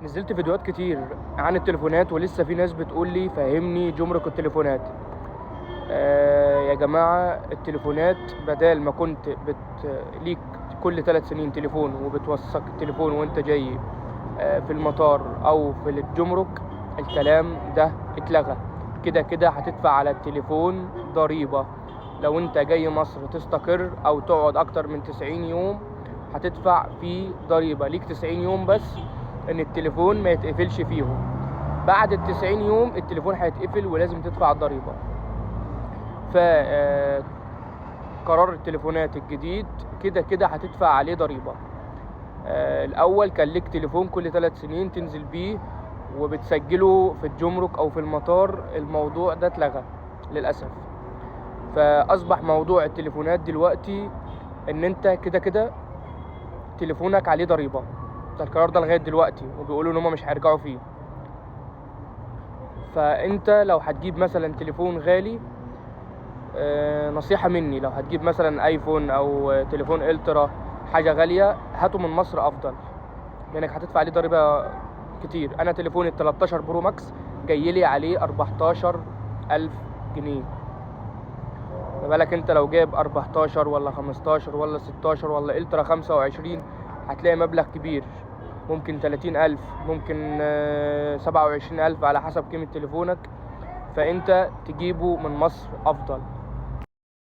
نزلت فيديوهات كتير عن التليفونات، ولسه في ناس بتقول لي فهمني جمرك التليفونات. يا جماعة، التليفونات بدال ما كنت ليك كل 3 سنين تليفون وبتوثق التليفون وانت جاي في المطار او في الجمرك، الكلام ده اتلغى. كده كده هتدفع على التليفون ضريبة. لو انت جاي مصر تستقر او تقعد اكتر من 90 يوم هتدفع فيه ضريبة. ليك 90 يوم بس ان التليفون ما يتقفلش فيهم. بعد ال90 يوم التليفون هيتقفل ولازم تدفع الضريبة. ف قرار التليفونات الجديد كده كده هتدفع عليه ضريبة. الاول كان ليك تليفون كل 3 سنين تنزل بيه وبتسجله في الجمرك او في المطار، الموضوع ده اتلغى للاسف. فاصبح موضوع التليفونات دلوقتي ان انت كده كده تليفونك عليه ضريبة. ده القرار ده لغاية دلوقتي، وبيقولوا ان هم مش هيرجعوا فيه. فانت لو هتجيب مثلا تليفون غالي، نصيحة مني، لو هتجيب مثلا ايفون او تليفون الترا، حاجة غالية، هاته من مصر افضل، لانك هتدفع عليه ضريبة كتير. انا تليفوني ال 13 برو ماكس جايلي عليه 14,000 جنيه. ما بالك انت لو جايب 14 ولا 15 ولا 16 ولا الترا 25، هتلاقي مبلغ كبير، ممكن 30,000، ممكن 27,000 على حسب قيمة تليفونك. فانت تجيبه من مصر افضل.